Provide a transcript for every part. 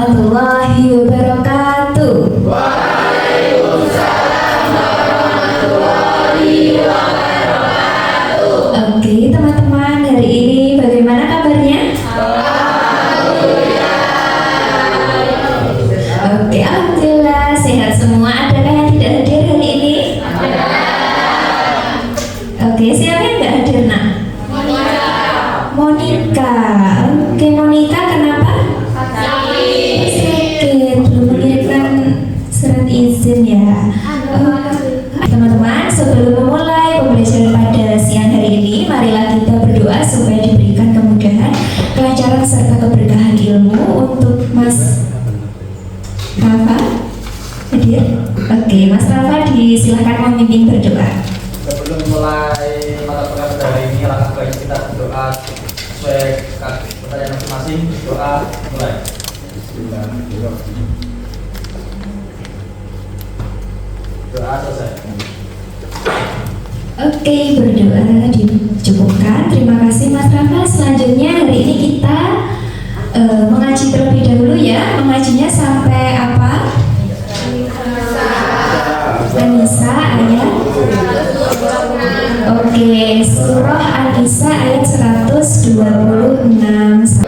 warahmatullahi wabarakatuh. Waalaikumsalam warahmatullahi wabarakatuh. Oke teman-teman, hari ini bagaimana kabarnya? Oke, alhamdulillah sehat semua. Adakah yang tidak hadir hari ini? Oke, siapa yang nggak hadir nak? Monica. Oke, Monica kenapa? Sakit, belum mengirimkan surat izin ya. Teman-teman, sebelum memulai pembelajaran pada siang hari ini, marilah kita berdoa supaya diberikan kemudahan, kelancaran serta keberkahan ilmu untuk Mas Rafa hadir. Oke, Mas Rafa disilahkan memimpin berdoa. Sebelum mulai mata pelajaran hari ini, alangkah baik kita berdoa sesuai pertanyaan masing-masing. Doa mulai. Bismillahirrahmanirrahim. Doa selesai. Oke, berdoa dicukupkan. Terima kasih Mas Rafa. Selanjutnya hari ini kita mengaji terlebih dahulu ya. Mengajinya sampai apa? An-Nisa ayat. Oke, surah An-Nisa ayat 126.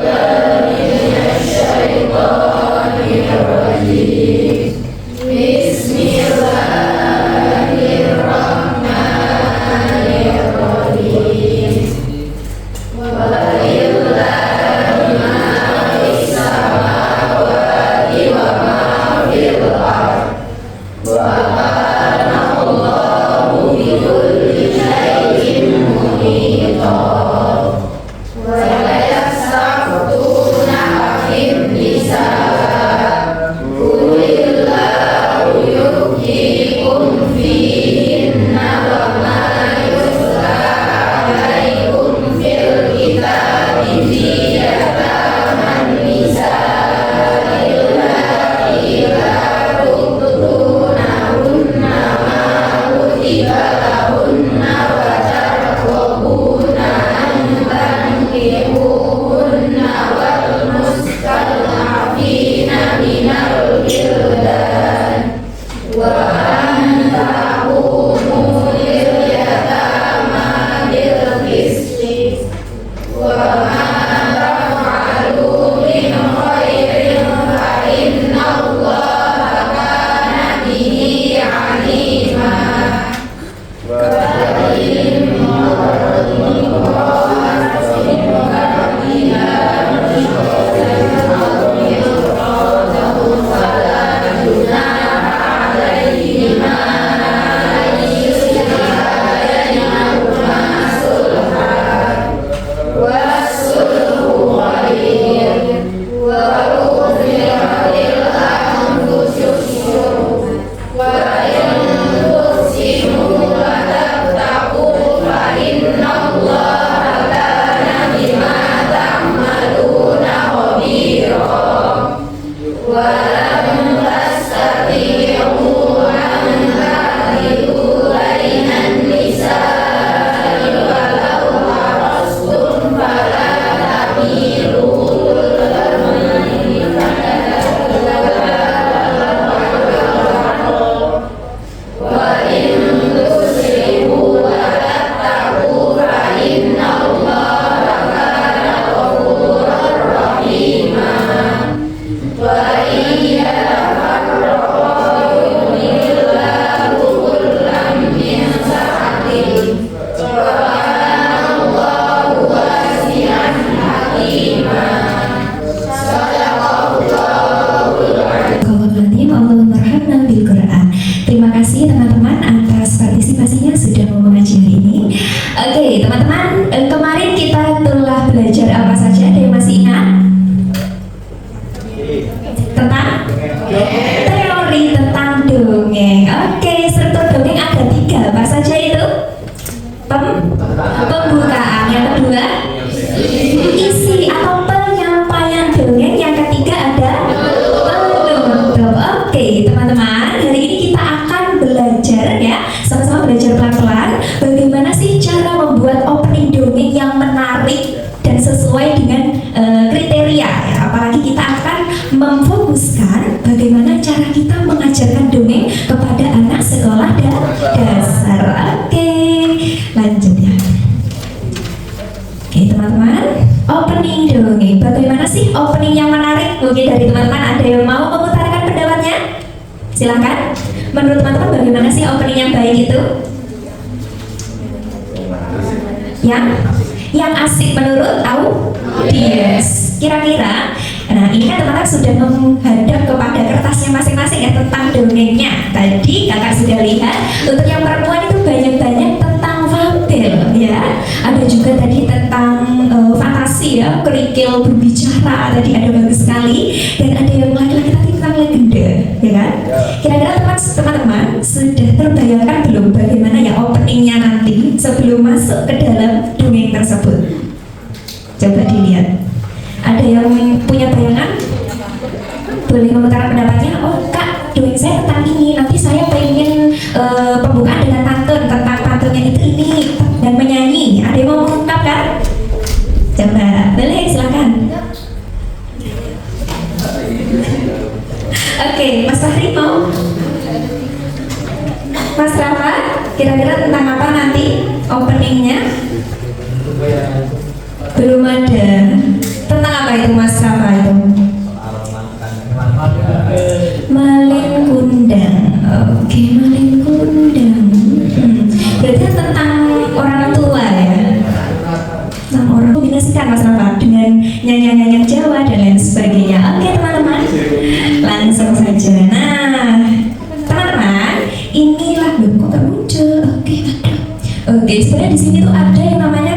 membacakan dongeng kepada anak sekolah dasar. Oke, lanjut ya. Oke teman-teman, opening dongeng. Bagaimana sih opening yang menarik? Mungkin dari teman-teman ada yang mau mengutarakan pendapatnya? Silakan. Menurut teman-teman bagaimana sih opening yang baik itu? Yang asik menurut audiens. Kira-kira, nah ini kan teman-teman sudah menghadap kepada kertasnya masing-masing ya tentang dongengnya. Tadi kakak sudah lihat untuk yang perempuan itu banyak-banyak tentang fabel ya. Ada juga tadi tentang fantasi ya, kerikil berbicara tadi ada bagus sekali. Dan ada yang laki-laki tadi tentang legenda, ya kan? Kira-kira teman-teman sudah terbayangkan belum bagaimana ya openingnya nanti sebelum masuk ke dalam dongeng tersebut? Coba dilihat. Ada yang punya bayangan? Boleh mengutarakan pendapatnya. Oh kak, dongeng saya tentang ini. Nanti saya pengen pembukaan dengan pantun, tentang pantunnya itu ini dan menyanyi. Ada yang mau mengungkapkan? Coba, boleh silakan. Oke, Mas Fahri mau? Mas Rafa, kira-kira tentang apa nanti openingnya? Belum ada. Tentang apa itu Mas Rafa itu? Malin kundang. Oke, malin kundang. Berarti tentang orang tua ya? Tentang orang kombinasikan Mas Rafa dengan nyanyian-nyanyian Jawa dan lain sebagainya. Oke teman-teman, langsung saja. Nah, teman-teman, inilah belum kok gak muncul. Oke, ada. Oke, sebenarnya di sini tuh ada yang namanya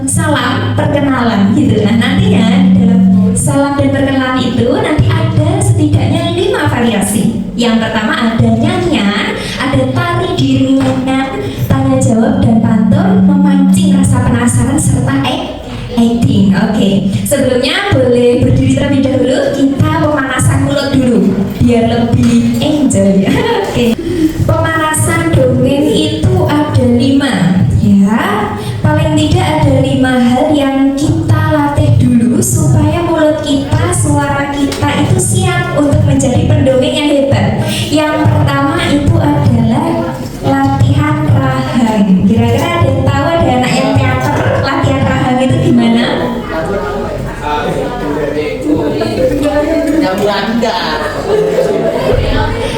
salam perkenalan gitu. Nah nantinya di dalam salam dan perkenalan itu nanti ada setidaknya 5 variasi. Yang pertama ada nyanyian, ada tari diringan, tanya jawab dan pantun, memancing rasa penasaran serta acting. Oke, sebelumnya boleh berdiri terlebih dahulu. Kita pemanasan mulut dulu biar lebih enjoy ya. Oke, pemanasan dongeng itu ada 5 ya. Paling tidak ada 5 hal yang kita latih dulu supaya mulut kita, suara kita itu siap untuk menjadi pendongeng yang hebat. Yang pertama itu adalah latihan rahang. Kira-kira ada yang tahu, ada anak yang teater latihan rahang itu gimana?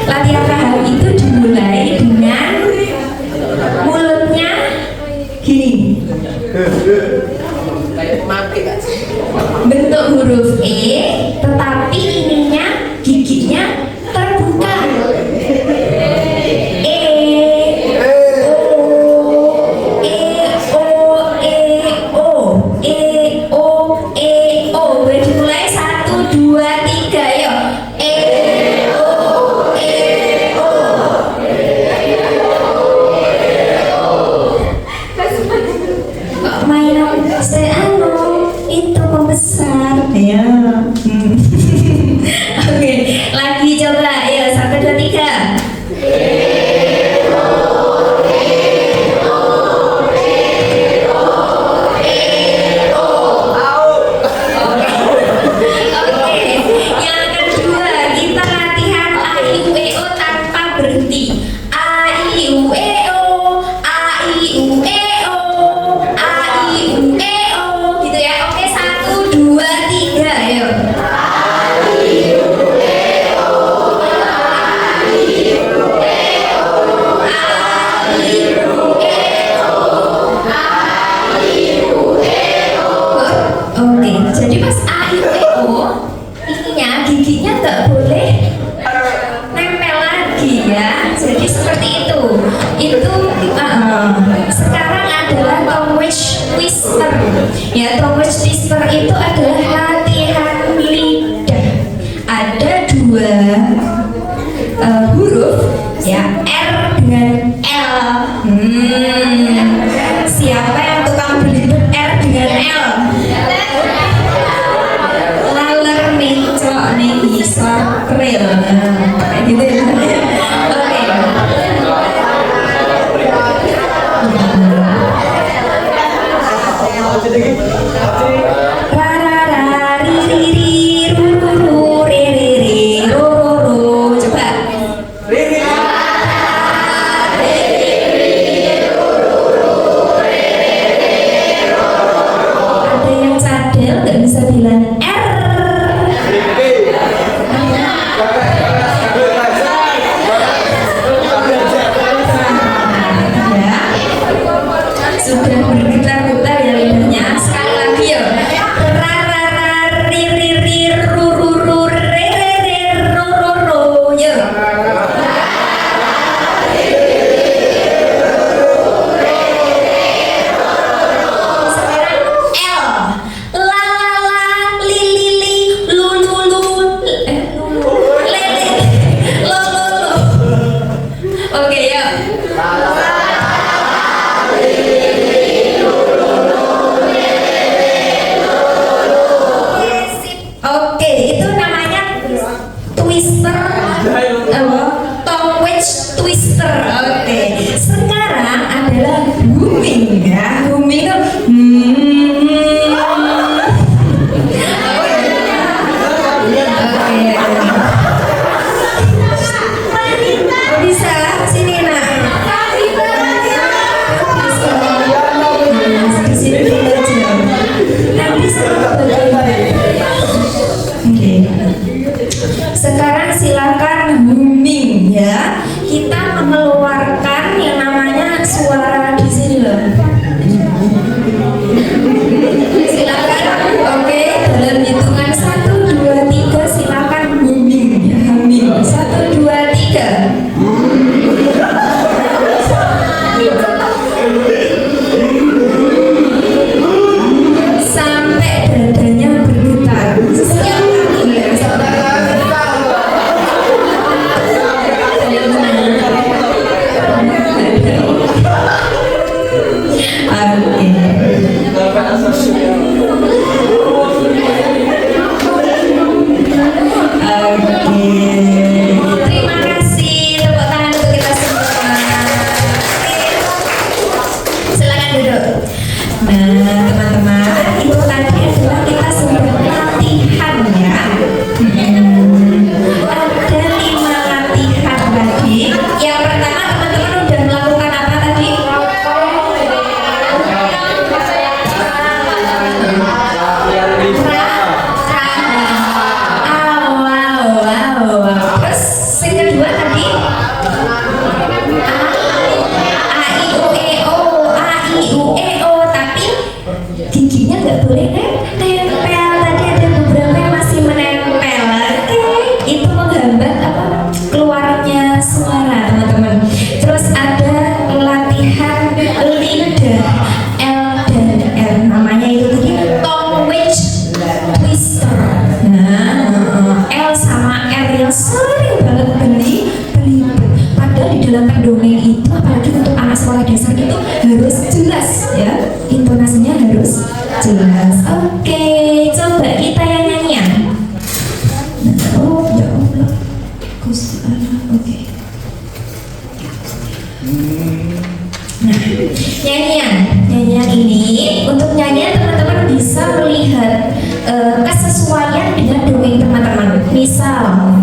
Latihan rahang itu dimulai dengan mulutnya gini, bentuk huruf E, tetapi ininya giginya terbuka. E, O, E, O. Boleh dimulai 1, 2, 3, yuk. Mainan seano itu pembesar ya. Oke, lagi coba ya 1, 2, 3. Oke, yang kedua kita latihan A I U E O tanpa berhenti. A I U E O, A I U E O, A I U E O gitu ya. Oke, 1, 2, 3 ayo. Oke, jadi pas A I U E O ininya giginya nggak boleh nempel lagi ya. Jadi seperti itu. Itu sekarang adalah tongue twister. Ya, tongue twister itu adalah latihan lidah. Ada 2 huruf ya, R dengan L. Siapa yang tukang belibet R dengan L? Laler mencok nih bisa real. Gitu ya. Oke. Coba Oke, itu namanya twister, tongue wedge twister. Oke, sekarang adalah booming ya. Booming itu bisa sini nak. Sini aja. Nanti sekarang silakan booming ya. Kita mengeluarkan yang namanya suara di sini loh. Silakan. Oke, dalam hitungan 1, 2, 3 silakan booming ya. Humming. 1, 2, 3. Sampai dadanya bergetar. Silakan ya. Terima kasih, tepuk tangan untuk kita semua. Silakan duduk. Nah, teman-teman, itu tadi adalah kita sudah latihan ya. Ada 5 latihan lagi. Yang pertama, teman-teman udah melakukan apa tadi? Terus yang kedua tadi A-I-U-E-O, tapi giginya nggak boleh nempel. Tadi ada beberapa yang masih menempel. Itu menghambat apa keluarnya suara, teman-teman. Terus ada latihan lidah L dan R, namanya itu tadi tongue wedge twister. Nah, L sama R yang sering banget belibet. Padahal di dalam pendongeng itu, apalagi untuk anak sekolah dasar itu harus jelas ya, intonasinya harus jelas. Oke, coba kita yang nyanyian. Oh ya Allah, Gusti Allah. Oke. Nah, nyanyian ini untuk nyanyian teman-teman bisa melihat kesesuaian dengan dongeng teman-teman. Misal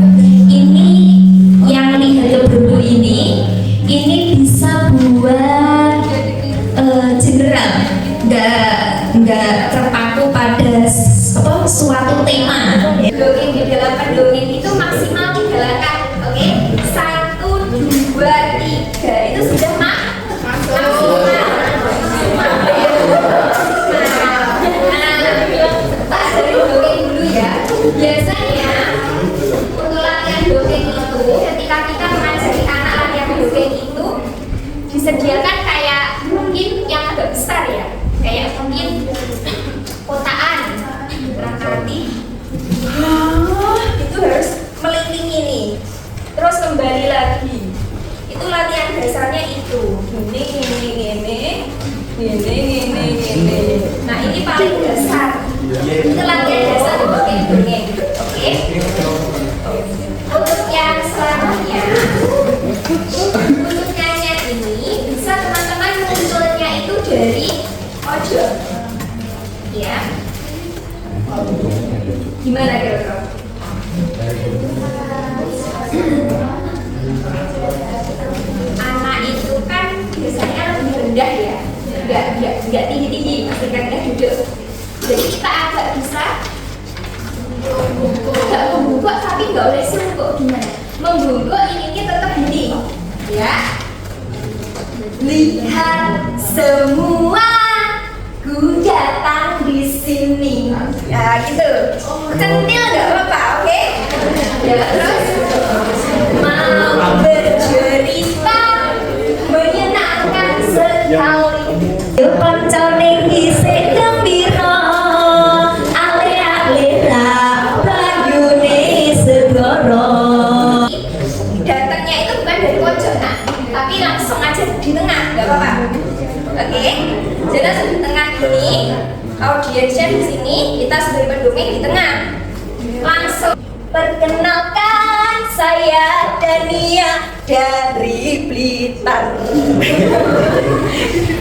ini yang lihat berburu ini bisa buat general, nggak terpaku pada suatu tema. Dongeng di dalam pendongeng itu maksimal 3 langkah. Oke, 1, 2, 3 itu sudah maksimal. Nah, dari dongeng dulu ya. Biasanya untuk latihan dongeng itu, ketika kita mengajari anak latihan dongeng itu disediakan kayak mungkin yang agak besar ya, kayak mungkin kotaan, berarti itu harus melingking ini, terus kembali lagi. Itu latihan dasarnya itu. Ini. Nah, ini paling dasar. Itu latihan dasar dongeng. Oke. Untuk yang selanjutnya, untuk nyanyian ini bisa teman-teman munculnya itu dari ojol. Ya. Gimana kira-kira? Anak itu kan biasanya lebih rendah ya, nggak tinggi-tinggi, masih rendah duduk. Jadi kita agak bisa agak membungkuk, tapi nggak boleh sungguh. Gimana? Membungkuk ini tetap gini, ya. Lihat semua, ku datang di sini. Nah, gitu. Centil nggak apa-apa, oke? Ya, terus mau bercerita menyenangkan sekali. Konconing isih gembira, ale-ale lah banyune segoro. Datangnya itu bukan dari pojok, nah. tapi langsung aja di tengah, nggak apa-apa. Oke, jadi langsung di tengah ini, audiensnya di sini, kita sebagai pendongeng di tengah. Langsung perkenalkan, saya Dania dari Blitar.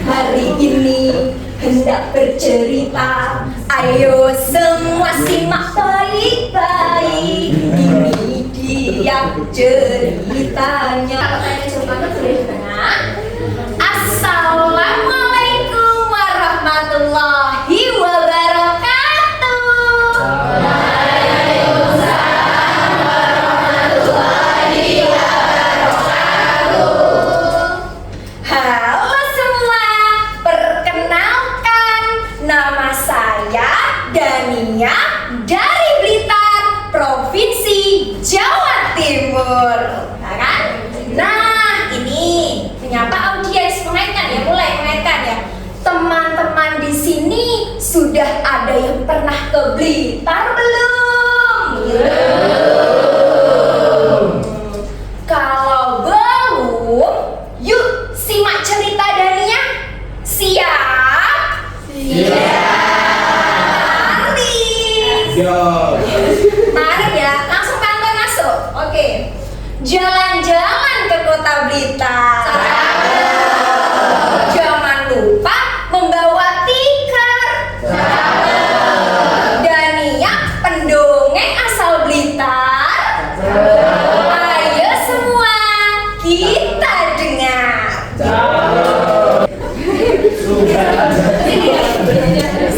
Hari ini hendak bercerita, ayo semua simak baik-baik. Ini dia ceritanya. Kalau tanya jawabannya boleh di tengah. Assalamualaikum warahmatullahi wabarakatuh. Halo semua, perkenalkan, nama saya Dania dari Blitar, Provinsi Jawa Timur. Nah, kan? Nah, ini menyapa audiens, mengaitkan ya, mulai mengaitkan ya. Teman-teman di sini sudah ada yang pernah ke Blitar belum? Kalau belum, yuk simak cerita Dania. Siap? Mari. Mari ya, langsung kantor masuk. Oke. Jalan-jalan ke kota Blitar. Jangan lupa membawa tikar. Dania pendongeng asal Blitar. Ayo semua, kita dengar.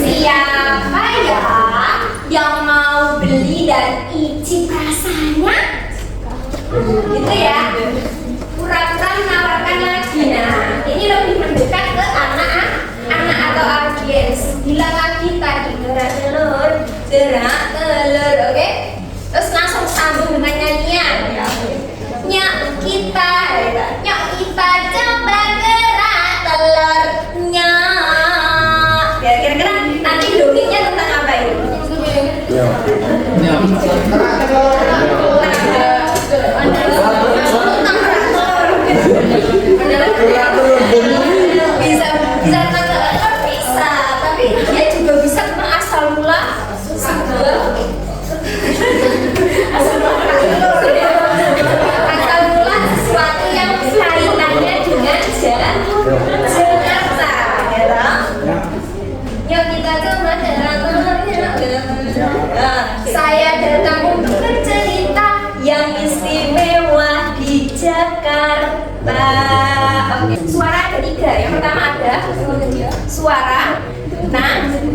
Siapa ya yang mau beli dan icip rasanya? Gitu ya. Pura-pura menawarkan lagi. Nah, ini lebih mendekat ke anak atau audiens. Bilang lagi tadi gerak telur, oke? Terus langsung sambung dengan nyanyian. Nyak kita coba gerak telur nyak. Ya kira-kira nanti dongengnya tentang apa ini? Bisa, tapi dia juga bisa tentang asal mula sebuah asal mula sesuatu yang kaitannya dengan Jakarta, ya. Yuk kita coba saya datang untuk bercerita yang istimewa di Jakarta. Oke, suara ada 3. Yang pertama ada suara narator.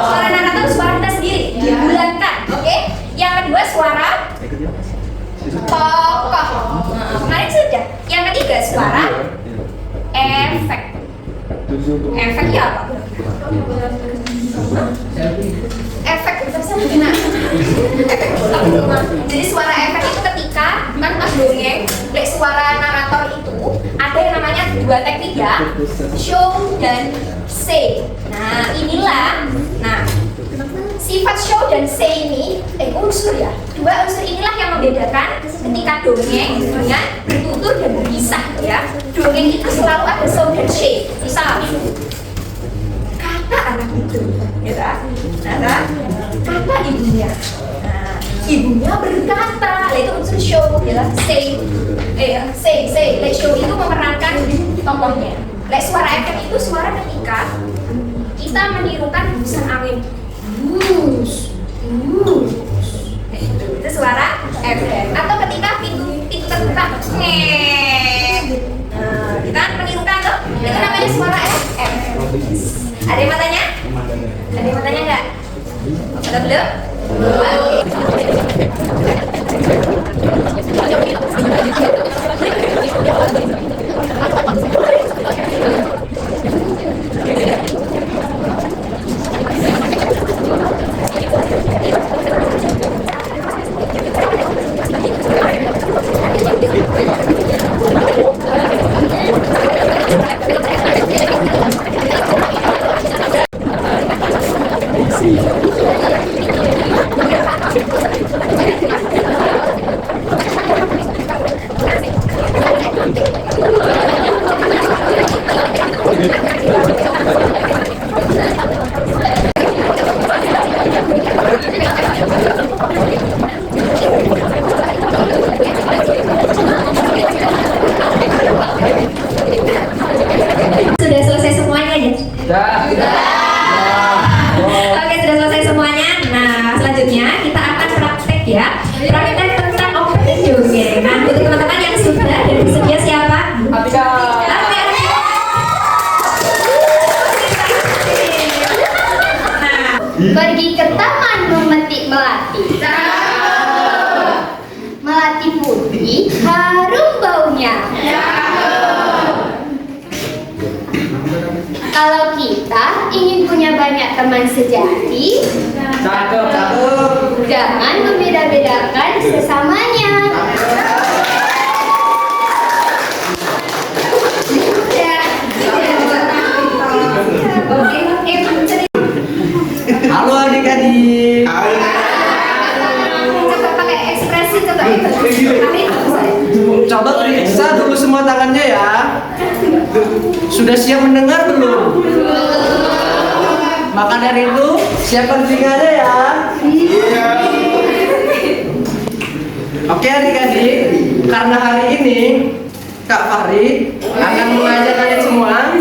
Suara narator suara kita sendiri dibulatkan. Oke. Yang kedua suara tokoh. Kemarin sudah. Yang ketiga suara efek. Efeknya apa? Efek jadi suara efek itu ketika kan pas dongeng, suara narator itu ada yang namanya 2 teknik ya, show dan say. Nah inilah, sifat show dan say ini unsur ya, 2 unsur inilah yang membedakan ketika dongeng dengan bertutur dan berkisah ya. Dongeng itu selalu ada show dan say. Misal kata anak itu, ya, kata ibunya. Nah, ibunya berkata, itu unsur show, ya, say. Like show itu memerankan tokohnya. Like suara efek itu suara ketika kita menirukan hembusan angin. Itu suara efek. Atau ketika pintu terbuka, kita menirukan tuh, itu namanya suara efek. Ada yang mau tanya? Ada yang mau tanya nggak? Ada belum? Kalau kita ingin punya banyak teman sejati, Cakep, cakep. jangan membeda-bedakan sesamanya. Halo adik-adik. Coba pakai ekspresi, coba Coba periksa dulu semua tangannya ya. Sudah siap mendengar belum? Maka dari itu siapkan telinganya ya. Oke adik-adik, karena hari ini Kak Fahri akan mengajak kalian semua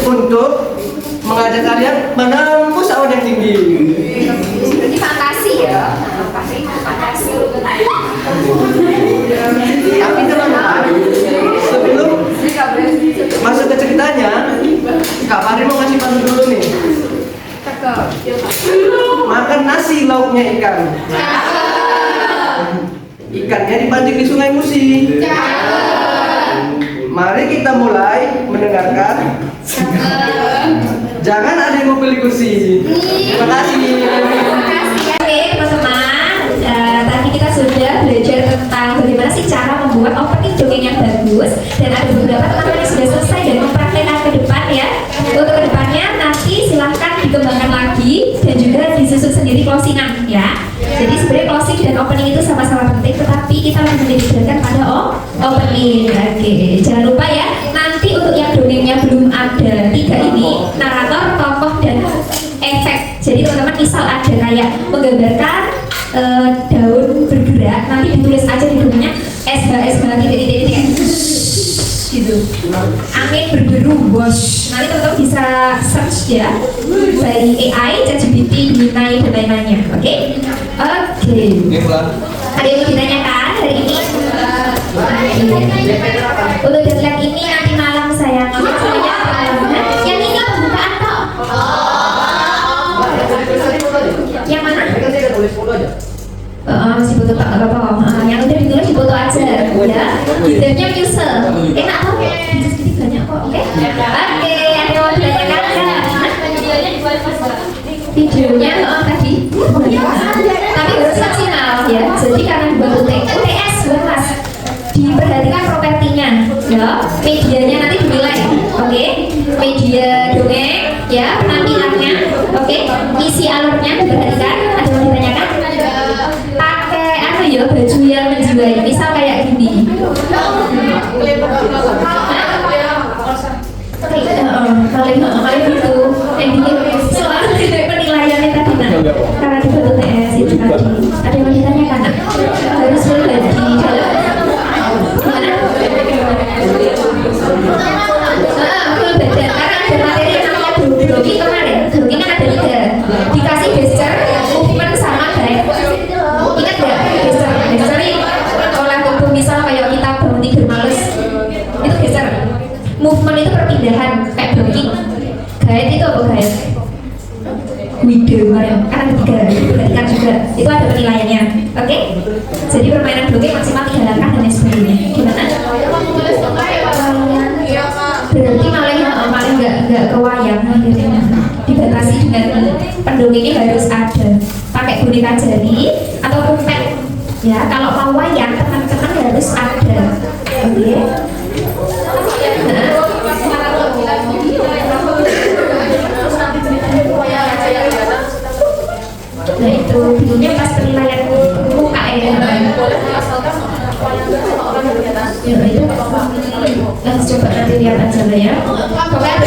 untuk mengajak kalian menembus awan yang tinggi. Ini fantasi ya. Fantasi. Tapi teman-teman, sebelum masuk ke ceritanya, Kak Fahri mau ngasih pantun dulu nih. Makan nasi lauknya ikan. Ikannya dipancing di Sungai Musi. Mari kita mulai mendengarkan. Jangan ada yang mau pilih kursi. Terima kasih. Oke teman-teman, tadi kita sudah belajar tentang bagaimana sih cara membuat opening dongeng yang bagus, dan ada beberapa teman-teman yang sudah selesai dan mempraktekkan ke depan ya. Untuk kedepannya nanti silahkan dikembangkan lagi dan juga disusun sendiri closingan ya. Jadi sebenarnya closing dan opening itu sama-sama penting, tetapi kita lebih menitikkan pada opening. Oke, jangan lupa ya. Nanti untuk yang dongengnya belum ada 3 ini, narator, tokoh, dan efek. Jadi teman-teman misal ada kayak menggambarkan daun bergerak, nanti ditulis aja di dongengnya SH titik gitu. Angin berderu, bos. Nanti teman-teman bisa search ya dari AI, ChatGPT, Gemini, dan lain-lainnya. Oke? Oke. Ada yang mau ditanyakan hari ini? Untuk deadline ini nanti malam sayang. Yang ini pembukaan kok. Yang mana? Masih foto tak apa-apa. Yang udah ditulis di foto aja ya. Gitarnya Muse. Enak kok. Sedikit banyak kok. Oke. Oke, ada yang mau ditanyakan enggak? Videonya tadi. Tapi harus maksimal ya. Jadi karena dibuat UTS kelas, diperhatikan propertinya ya. Medianya nanti dinilai. Oke. Media dongeng ya, penampilannya. Oke. Isi alurnya diperhatikan. Ada yang mau ditanyakan? Pakai apa ya, baju yang menjiwai, misal kayak gini. Paling gitu. Soalnya penilaiannya tadi nah, karena di UTS itu tadi. Ada yang mau ditanyakan? Harus berbagi dalam mana? Betul beda. Karena ada materi yang namanya grogi kemarin. Grogi kan ada 3. Dikasih gesture, movement sama gaya. Ingat nggak gesture? Gesture ini oleh tubuh misal kayak kita berhenti bermales. Itu gesture. Movement itu perpindahan kayak blocking. Gaya itu apa gaya? Video kan ada 3, diperhatikan juga. Itu ada penilaiannya. Oke? Jadi permainan blocking maksimal 3 langkah dan lain sebagainya. Gimana? Berarti malah nggak kewayang. Dibatasi dengan pendongengnya harus ada pakai boneka jari atau pempek ya. Kalau mau wayang teman-teman harus ada. Oke? Nah itu videonya pas penilaian muka ya. Coba nanti lihat aja lah ya. Pokoknya